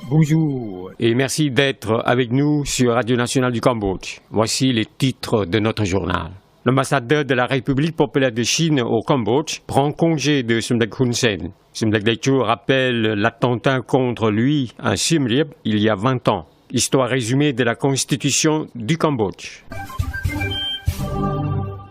Bonjour et merci d'être avec nous sur Radio Nationale du Cambodge. Voici les titres de notre journal. L'ambassadeur de la République populaire de Chine au Cambodge prend congé de Somdech Hun Sen. Somdech Techo rappelle l'attentat contre lui à Siem Reap il y a 20 ans. Histoire résumée de la Constitution du Cambodge.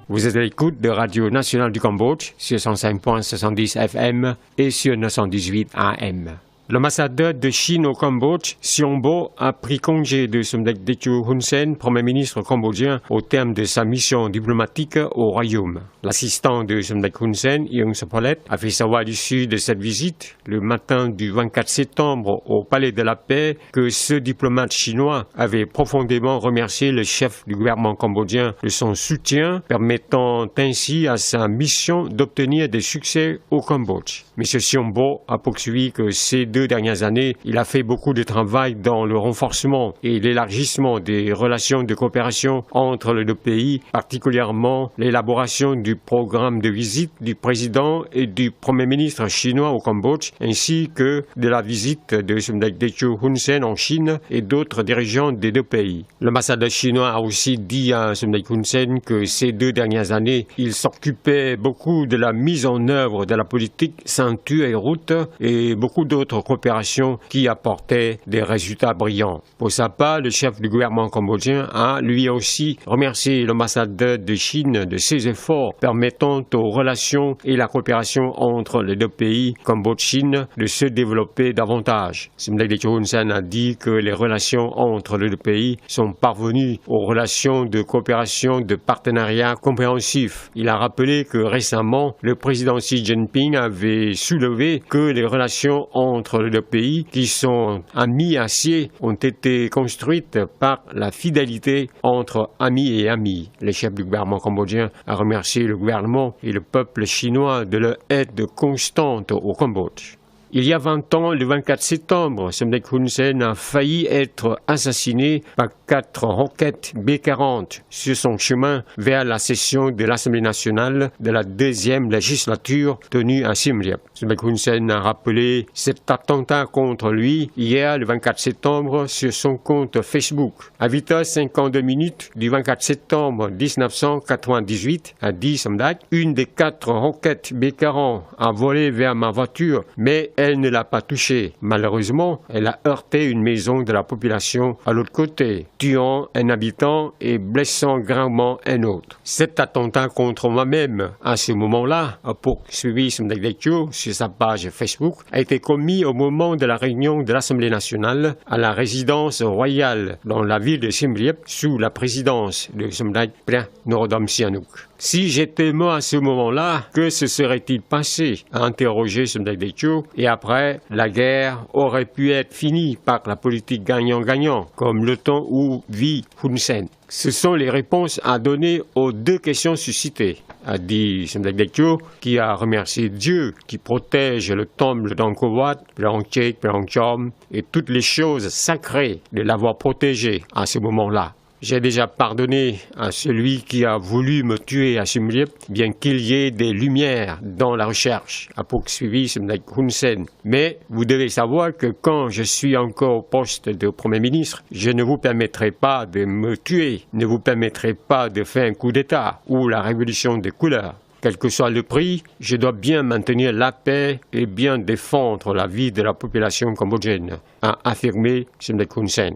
Vous êtes à l'écoute de Radio Nationale du Cambodge sur 105.70 FM et sur 918 AM. L'ambassadeur de Chine au Cambodge, Xiong Bo, a pris congé de Somdech Techo Hun Sen, Premier ministre cambodgien, au terme de sa mission diplomatique au Royaume. L'assistant de Somdech Hun Sen, Ieng Sopholet, a fait savoir à l'issue de cette visite, le matin du 24 septembre au Palais de la Paix, que ce diplomate chinois avait profondément remercié le chef du gouvernement cambodgien de son soutien, permettant ainsi à sa mission d'obtenir des succès au Cambodge. M. Xiong Bo a poursuivi que ces 2 dernières années, il a fait beaucoup de travail dans le renforcement et l'élargissement des relations de coopération entre les deux pays, particulièrement l'élaboration du programme de visite du président et du Premier ministre chinois au Cambodge, ainsi que de la visite de Somdech Techo Hun Sen en Chine et d'autres dirigeants des deux pays. L'ambassadeur chinois a aussi dit à Somdech Hun Sen que ces 2 dernières années, il s'occupait beaucoup de la mise en œuvre de la politique ceinture et route et beaucoup d'autres coopérations qui apportaient des résultats brillants. Pour sa part, le chef du gouvernement cambodgien a lui aussi remercié l'ambassadeur de Chine de ses efforts permettant aux relations et la coopération entre les deux pays, Cambodge-Chine, de se développer davantage. Somdech Techo Hun Sen a dit que les relations entre les deux pays sont parvenues aux relations de coopération de partenariat compréhensif. Il a rappelé que récemment, le président Xi Jinping avait soulevé que les relations entre les deux pays, qui sont amis aciers, ont été construites par la fidélité entre amis et amis. Le chef du gouvernement cambodgien a remercié le gouvernement et le peuple chinois de leur aide constante au Cambodge. Il y a 20 ans, le 24 septembre, Somdech Hun Sen a failli être assassiné par 4 roquettes B-40 sur son chemin vers la session de l'Assemblée nationale de la 2e législature tenue à Siem Reap. Somdech Hun Sen a rappelé cet attentat contre lui hier, le 24 septembre, sur son compte Facebook. À 8h52 du 24 septembre 1998, a dit Somdech, une des 4 roquettes B-40 a volé vers ma voiture, mais elle ne l'a pas touchée. Malheureusement, elle a heurté une maison de la population à l'autre côté, tuant un habitant et blessant gravement un autre. Cet attentat contre moi-même, à ce moment-là, a poursuivi Somdech Techo sur sa page Facebook, a été commis au moment de la réunion de l'Assemblée nationale à la résidence royale dans la ville de Siem Reap sous la présidence de Somdech Prea Norodom Sihanouk. Si j'étais mort à ce moment-là, que se serait-il passé? A interrogé Somdech Techo. Et après, la guerre aurait pu être finie par la politique gagnant-gagnant, comme le temps où vit Hun Sen. Ce sont les réponses à donner aux 2 questions suscitées, a dit Somdech Techo, qui a remercié Dieu qui protège le temple d'Angkor Wat, Prangchek, Prangchom et toutes les choses sacrées de l'avoir protégé à ce moment-là. J'ai déjà pardonné à celui qui a voulu me tuer à Siem Reap, bien qu'il y ait des lumières dans la recherche, a poursuivi Somdech Hun Sen. Mais vous devez savoir que quand je suis encore au poste de Premier ministre, je ne vous permettrai pas de me tuer, ne vous permettrai pas de faire un coup d'État ou la révolution des couleurs. Quel que soit le prix, je dois bien maintenir la paix et bien défendre la vie de la population cambodgienne, a affirmé Somdech Hun Sen.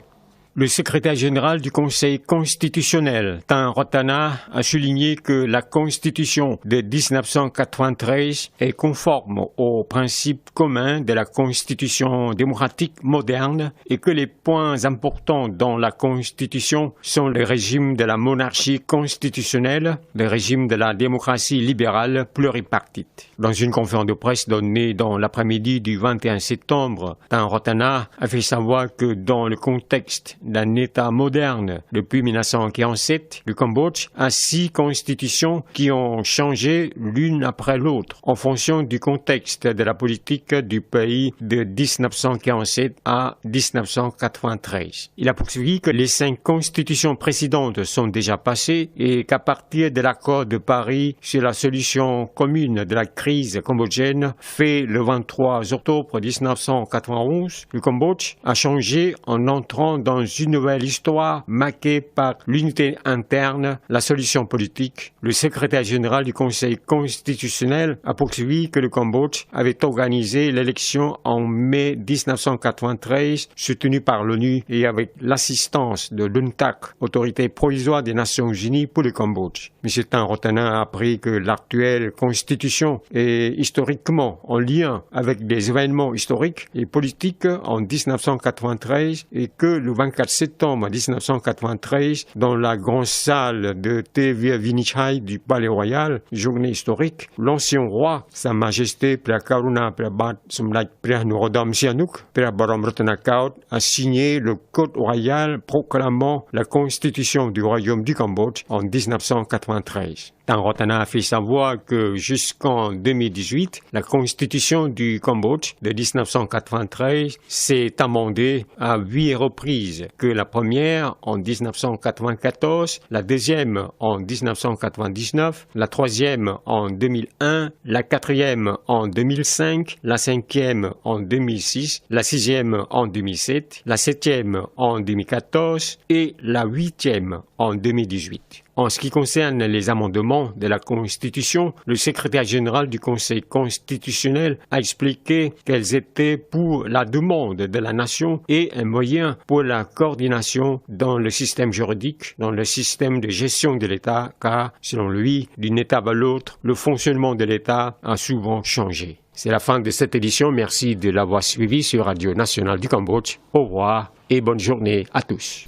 Le secrétaire général du Conseil constitutionnel, Tan Rotana, a souligné que la Constitution de 1993 est conforme aux principes communs de la Constitution démocratique moderne et que les points importants dans la Constitution sont le régime de la monarchie constitutionnelle, le régime de la démocratie libérale pluripartite. Dans une conférence de presse donnée dans l'après-midi du 21 septembre, Tan Rotana a fait savoir que dans le contexte d'un État moderne depuis 1947, le Cambodge a 6 constitutions qui ont changé l'une après l'autre en fonction du contexte de la politique du pays de 1947 à 1993. Il a poursuivi que les 5 constitutions précédentes sont déjà passées et qu'à partir de l'accord de Paris sur la solution commune de la crise cambodgienne fait le 23 octobre 1991, le Cambodge a changé en entrant dans une nouvelle histoire marquée par l'unité interne, la solution politique. Le secrétaire général du Conseil constitutionnel a poursuivi que le Cambodge avait organisé l'élection en mai 1993, soutenue par l'ONU et avec l'assistance de l'UNTAC, autorité provisoire des Nations Unies pour le Cambodge. M. Tan Rotana a appris que l'actuelle constitution est historiquement en lien avec des événements historiques et politiques en 1993 et que le 24 septembre 1993, dans la grande salle de TV Vinichai du Palais Royal, journée historique, l'ancien roi, Sa Majesté Phra Karuna Phra Somlach Phra Norodom Sihanouk Phra Borom Ratanakout, a signé le Code royal proclamant la constitution du Royaume du Cambodge en 1993. Tan Rotana a fait savoir que jusqu'en 2018, la constitution du Cambodge de 1993 s'est amendée à 8 reprises, que la première en 1994, la deuxième en 1999, la troisième en 2001, la quatrième en 2005, la cinquième en 2006, la sixième en 2007, la septième en 2014 et la huitième en 2018. En ce qui concerne les amendements de la Constitution, le secrétaire général du Conseil constitutionnel a expliqué qu'elles étaient pour la demande de la nation et un moyen pour la coordination dans le système juridique, dans le système de gestion de l'État, car, selon lui, d'un État à l'autre, le fonctionnement de l'État a souvent changé. C'est la fin de cette édition. Merci de l'avoir suivi sur Radio Nationale du Cambodge. Au revoir et bonne journée à tous.